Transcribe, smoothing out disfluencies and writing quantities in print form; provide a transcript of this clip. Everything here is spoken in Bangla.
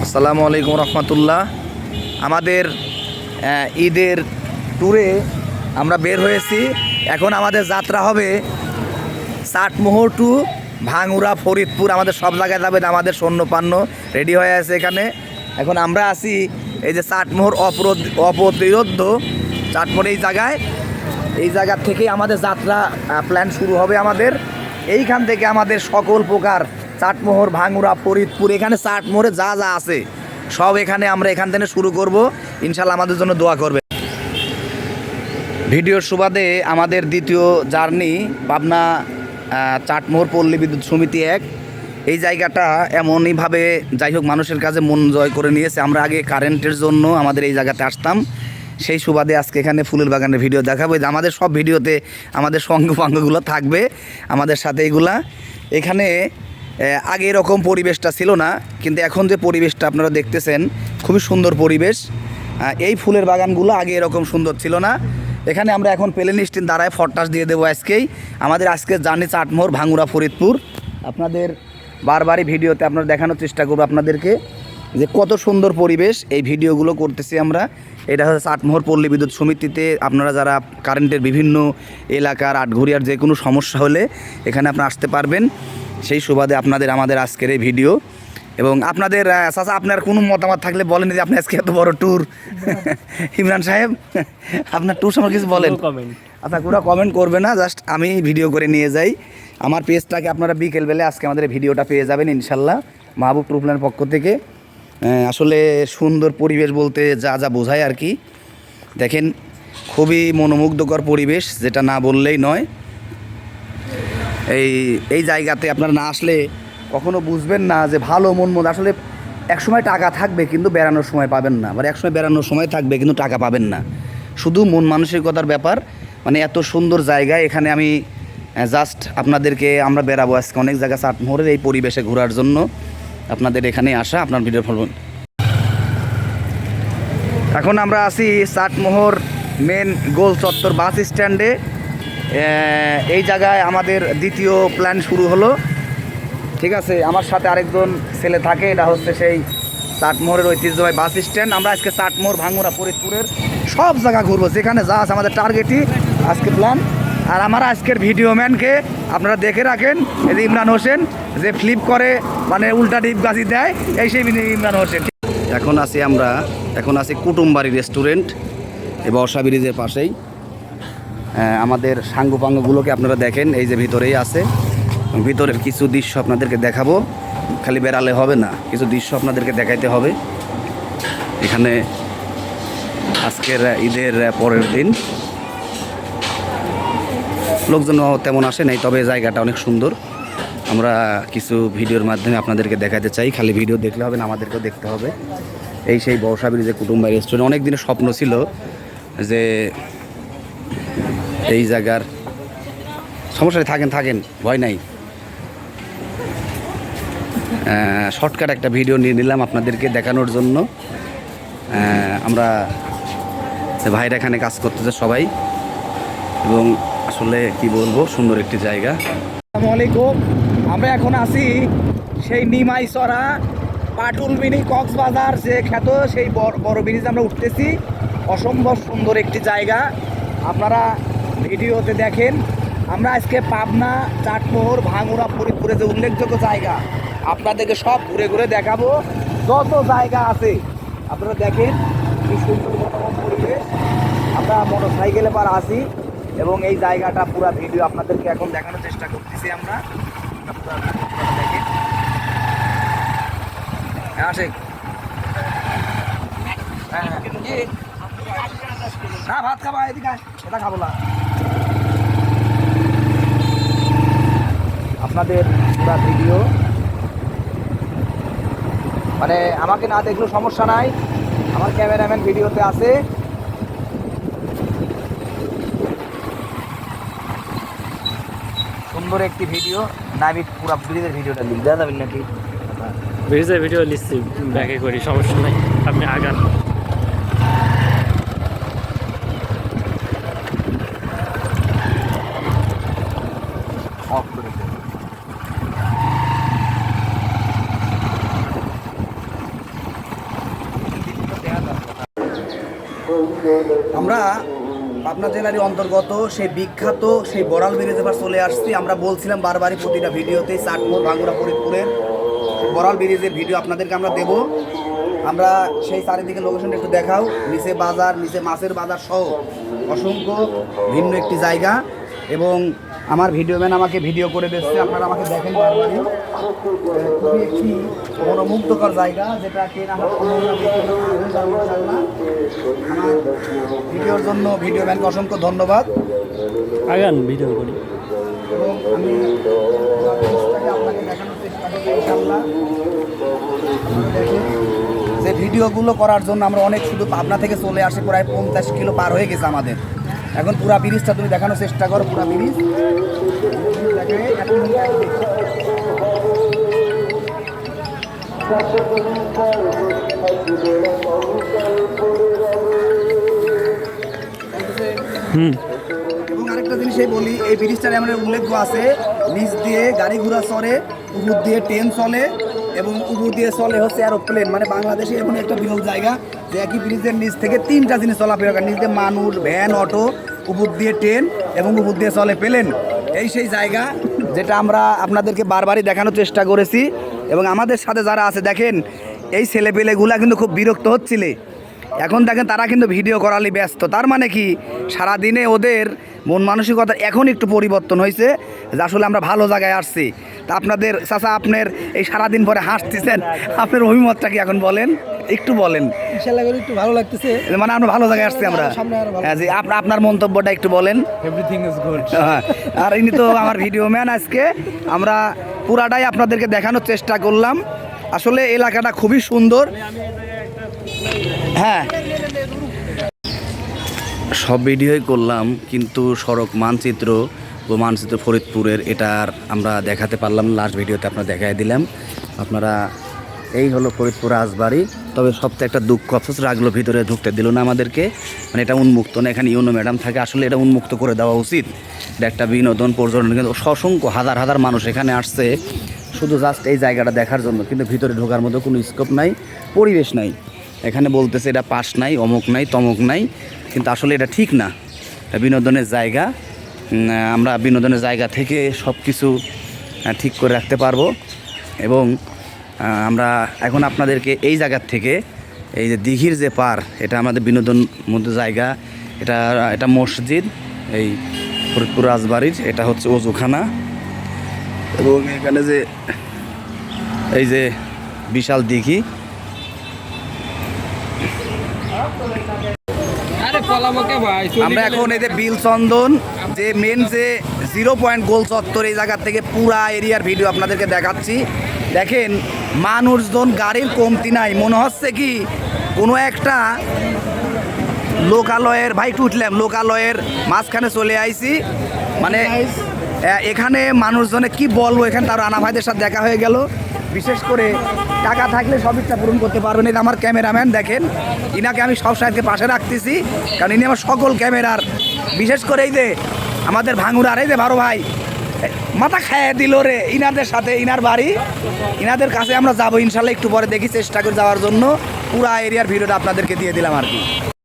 আসসালামু আলাইকুম রহমতুল্লাহ। আমাদের ঈদের ট্যুরে আমরা বের হয়েছি। এখন আমাদের যাত্রা হবে চাটমোহর টু ভাঙ্গুড়া, ফরিদপুর। আমাদের সব জায়গায় যাবে, আমাদের সৈন্যপান্য রেডি হয়ে আছে এখানে। এখন আমরা আছি এই যে চাটমোহর অপ্রতিরোধ্য চাটমোহর এই জায়গার থেকেই আমাদের যাত্রা প্ল্যান শুরু হবে। আমাদের এইখান থেকে আমাদের সকল প্রকার চাটমোহর, ভাঙ্গুড়া, ফরিদপুর, এখানে চাটমোহরে যা যা আছে সব আমরা এখান থেকে শুরু করব। ইনশাল্লাহ আমাদের জন্য দোয়া করবে। ভিডিওর সুবাদে আমাদের দ্বিতীয় জার্নি পাবনা চাটমোহর পল্লী বিদ্যুৎ সমিতি 1। এই জায়গাটা এমনইভাবে যাই হোক মানুষের কাছে মন জয় করে নিয়েছে। আমরা আগে কারেন্টের জন্য আমাদের এই জায়গাতে আসতাম, সেই সুবাদে আজকে এখানে ফুলের বাগানের ভিডিও দেখাবো। যে আমাদের সব ভিডিওতে আমাদের সঙ্গপাঙ্গগুলো থাকবে আমাদের সাথে। এইগুলা এখানে আগে এরকম পরিবেশটা ছিল না, কিন্তু এখন যে পরিবেশটা আপনারা দেখতেছেন খুবই সুন্দর পরিবেশ। এই ফুলের বাগানগুলো আগে এরকম সুন্দর ছিল না। এখানে আমরা এখন প্লেন স্টিন দ্বারায় ফরটাস দিয়ে দেবো আজকেই। আমাদের আজকের জার্নি চাটমোহর, ভাঙ্গুড়া, ফরিদপুর। আপনাদের বারবারই ভিডিওতে আপনারা দেখানোর চেষ্টা করবো আপনাদেরকে যে কত সুন্দর পরিবেশ। এই ভিডিওগুলো করতেছি আমরা। এটা হচ্ছে চাটমোহর পল্লী বিদ্যুৎ সমিতিতে। আপনারা যারা কারেন্টের বিভিন্ন এলাকার আটঘরিয়ার যে কোনো সমস্যা হলে এখানে আপনারা আসতে পারবেন। সেই সুবাদে আমাদের আজকের এই ভিডিও। এবং আপনাদের চাচা আপনার কোনো মতামত থাকলে বলেন যে আপনি আজকে এত বড় ট্যুর ইমরান সাহেব, আপনার ট্যুর সম্পর্কে কিছু বলেন। আচ্ছা, পুরো কমেন্ট করবে না, জাস্ট আমি ভিডিও করে নিয়ে যাই। আমার পেজটাকে আপনারা বিকেলবেলা আজকে আমাদের ভিডিওটা পেয়ে যাবেন ইনশাল্লাহ, মাহবুব ট্যুরপ্ল্যানের পক্ষ থেকে। আসলে সুন্দর পরিবেশ বলতে যা যা বোঝায় আর কি। দেখেন খুবই মনোমুগ্ধকর পরিবেশ, যেটা না বললেই নয়। এই জায়গাতে আপনারা না আসলে কখনো বুঝবেন না যে ভালো মন আসলে একসময় টাকা থাকবে কিন্তু বেড়ানোর সময় পাবেন না, আবার একসময় বেড়ানোর সময় থাকবে কিন্তু টাকা পাবেন না। শুধু মন মানসিকতার ব্যাপার। মানে এত সুন্দর জায়গায় এখানে আমি জাস্ট আপনাদেরকে আমরা বেড়াবো আজকে অনেক জায়গা চাটমোহরের এই পরিবেশে ঘোরার জন্য। আপনাদের এখানে আসা, আপনার ভিডিও ফলবেন। এখন আমরা আছি চাটমোহর মেন গোল চত্বর বাস স্ট্যান্ডে। এই জায়গায় আমাদের দ্বিতীয় প্ল্যান শুরু হলো। ঠিক আছে, আমার সাথে আরেকজন ছেলে থাকে, এটা হচ্ছে সেই চাটমোহরের ঐতিহ্যবাহী বাস স্ট্যান্ড। আমরা আজকে চাটমোহর, ভাঙ্গুড়া, ফরিদপুরের সব জায়গা ঘুরবো, যেখানে যা আছে আমাদের টার্গেটই আজকে প্ল্যান। আর আমার আজকের ভিডিও ম্যানকে আপনারা দেখে রাখেন, এই যে ইমরান হোসেন, যে ফ্লিপ করে মানে উল্টা ডিপবাজি দেয়, এই সেই ইমরান হোসেন। এখন আছি কুটুমবাড়ি রেস্টুরেন্ট, এই বর্ষা ব্রিজের পাশেই। আমাদের সাঙ্গপাঙ্গগুলোকে আপনারা দেখেন, এই যে ভিতরেই আছে। ভিতরের কিছু দৃশ্য আপনাদেরকে দেখাবো, খালি বেড়ালে হবে না, কিছু দৃশ্য আপনাদেরকে দেখাইতে হবে। এখানে আজকের ঈদের পরের দিন লোকজন তেমন আসে নাই, তবে জায়গাটা অনেক সুন্দর। আমরা কিছু ভিডিওর মাধ্যমে আপনাদেরকে দেখাতে চাই। খালি ভিডিও দেখলে হবে না, আমাদেরকেও দেখতে হবে। এই সেই বর্ষা ব্রিজে কুটুমবাড়ি রেস্টুরেন্ট। অনেক দিনের স্বপ্ন ছিল যে এই জায়গার, সমস্যা থাকেন ভয় নাই। শর্টকাট একটা ভিডিও নিয়ে নিলাম আপনাদেরকে দেখানোর জন্য। আমরা ভাইরা এখানে কাজ করতেছে সবাই, এবং আসলে কি বলবো, সুন্দর একটি জায়গা। আসসালামু আলাইকুম। আমরা এখন আছি সেই নিমাইছড়া পাটুল মিনি কক্সবাজার যে খ্যাত সেই বড় ব্রিজ আমরা উঠতেছি। অসম্ভব সুন্দর একটি জায়গা, আপনারা ভিডিওতে দেখেন। আমরা আজকে পাবনা, চাটমোহর, ভাঙ্গুড়া, ফরিদপুরে যে উল্লেখযোগ্য জায়গা আপনাদেরকে সব ঘুরে ঘুরে দেখাবো। যত জায়গা আছে আপনারা দেখেন, কি সুন্দর পরিবেশ। আমরা মোটর সাইকেলে পার আসি এবং এই জায়গাটা পুরো ভিডিও আপনাদেরকে এখন দেখানোর চেষ্টা করতেছি। আমরা দেখেন, আসে না ভাত খাবা, এদিকে এটা খাবো না। আপনাদের পুরো ভিডিও মানে আমাকে না দেখলেও সমস্যা নাই, আমার ক্যামেরাম্যান ভিডিওতে আছে। সুন্দর একটি ভিডিও। না আমি পুরো ব্রিজের ভিডিওটা লিখ দেওয়া যাবেন নাকি? ব্রিজের ভিডিও লিখছি, ব্যাকে করি, সমস্যা নাই, আপনি আগান। অফ করে দেন। আমরা পাবনা জেলারই অন্তর্গত সেই বিখ্যাত সেই বড়াল ব্রিজে এবার চলে আসছি। আমরা বলছিলাম বারবারই প্রতিটা ভিডিওতে চাটমোহর ভাঙ্গুড়া ফরিদপুরের বড়াল ব্রিজের ভিডিও আপনাদেরকে আমরা দেব। আমরা সেই চারিদিকে লোকেশন একটু দেখাও, নিচে বাজার, নিচে মাছের বাজার সহ অসংখ্য ভিন্ন একটি জায়গা। এবং আমার ভিডিও ম্যান আমাকে ভিডিও করে দিচ্ছে, আপনারা আমাকে দেখেন বারবারই। খুবই একটি মনোমুগ্ধকর জায়গা, যেটা আমার ভিডিওর জন্য ভিডিও ম্যানকে অসংখ্য ধন্যবাদ। আগান ভিডিও করি। এবং আমি আপনাকে দেখানোর চেষ্টা করবো ইনশাআল্লাহ। দেখেন যে ভিডিওগুলো করার জন্য আমরা অনেক শুধু পাবনা থেকে চলে আসি, প্রায় 50 কিলো পার হয়ে গেছে আমাদের। এখন পুরা ব্রিজটা তুমি দেখানোর চেষ্টা করো, পুরা ব্রিজ এবং আরেকটা জিনিসই বলি, এই ব্রিজটার এমন উল্লেখ আছে, নিচ দিয়ে গাড়ি ঘোড়া চলে, উপর দিয়ে ট্রেন চলে এবং উপর দিয়ে চলে হচ্ছে এরোপ্লেন। মানে বাংলাদেশে এমন একটা বিরল জায়গা যে একই ব্রিজের নিচ থেকে 3টা জিনিস চলাফেরা করে, নিচ দিয়ে মানুষ, ভ্যান, অটো, উপর দিয়ে ট্রেন এবং উপর দিয়ে চলে প্লেন। এই সেই জায়গা যেটা আমরা আপনাদেরকে বারবারই দেখানোর চেষ্টা করেছি। এবং আমাদের সাথে যারা আছে দেখেন, এই ছেলেপেলেগুলা কিন্তু খুব বিরক্ত হচ্ছিলে। এখন দেখেন তারা কিন্তু ভিডিও করালে ব্যস্ত। তার মানে কি, সারাদিনে ওদের মন মানসিকতা এখন একটু পরিবর্তন হয়েছে যে আসলে আমরা ভালো জায়গায় আসছি। তা আপনাদের চাচা, আপনার এই সারাদিন পরে হাসতেছেন, আপনার অভিমতটা কি এখন বলেন, একটু বলেন। ইনশাআল্লাহ করে একটু ভালো লাগতেছে, মানে আমরা ভালো জায়গায় আসছি আমরা। হ্যাঁ জি, আপনার মন্তব্যটা একটু বলেন। Everything is good. আর ইনি তো আমার ভিডিও ম্যান। আজকে আমরা পুরাটাই আপনাদেরকে দেখানোর চেষ্টা করলাম। আসলে এলাকাটা খুবই সুন্দর। হ্যাঁ, সব ভিডিওই করলাম, কিন্তু সড়ক মানচিত্র ও মানচিত্র ফরিদপুরের এটা আর আমরা দেখাতে পারলাম না। লাস্ট ভিডিওতে আপনারা দেখাই দিলাম। আপনারা এই হলো ফরিদপুর রাজবাড়ি। তবে সবথেকে একটা দুঃখ অফসোস রাখলো, ভিতরে ঢুকতে দিল না আমাদেরকে। মানে এটা উন্মুক্ত না, এখানে ইউনো ম্যাডাম থাকে। আসলে এটা উন্মুক্ত করে দেওয়া উচিত। এটা একটা বিনোদন পর্যটন, কিন্তু অসংখ্য হাজার হাজার মানুষ এখানে আসছে শুধু জাস্ট এই জায়গাটা দেখার জন্য, কিন্তু ভিতরে ঢোকার মতো কোনো স্কোপ নাই, পরিবেশ নাই। এখানে বলতেছে এটা পাশ নাই, অমুক নাই, তমুক নাই, কিন্তু আসলে এটা ঠিক না। এটা বিনোদনের জায়গা। আমরা বিনোদনের জায়গা থেকে সব কিছু ঠিক করে রাখতে পারবো। এবং আমরা এখন আপনাদেরকে এই জায়গার থেকে, এই যে দিঘির যে পার, এটা আমাদের বিনোদন মধ্যে জায়গা। এটা মসজিদ, এই ফরিদপুর রাজবাড়ির এটা হচ্ছে ওজুখানা। এবং এখানে যে এই যে বিশাল দিঘি, আমরা এখন এই যে বিল চন্দন যে মেন যে 0 পয়েন্ট গোল চত্বর, এই জায়গা থেকে পুরা এরিয়ার ভিডিও আপনাদেরকে দেখাচ্ছি। দেখেন মানুষজন, গাড়ির কমতি নাই। মনে হচ্ছে কি কোনো একটা লোকালয়ের, ভাই একটু উঠলাম, লোকালয়ের মাঝখানে চলে আইছি। মানে এখানে মানুষজনে কি বলবো, এখানে তার রানা ভাইদের সাথে দেখা হয়ে গেল। বিশেষ করে টাকা থাকলে সব ইচ্ছা পূরণ করতে পারবেন। এটা আমার ক্যামেরাম্যান, দেখেন ইনাকে আমি সব সাইডকে পাশে রাখতেছি, কারণ ইনি আমার সকল ক্যামেরার। বিশেষ করে এই যে আমাদের ভাঙুরার এই যে ভারো ভাই মাথা খাইয়ে দিল রে, ইনাদের সাথে, ইনার বাড়ি, ইনাদের কাছে আমরা যাবো ইনশাল্লাহ। একটু পরে দেখি, চেষ্টা করে যাওয়ার জন্য। পুরা এরিয়ার ভিডিওটা আপনাদেরকে দিয়ে দিলাম আর কি।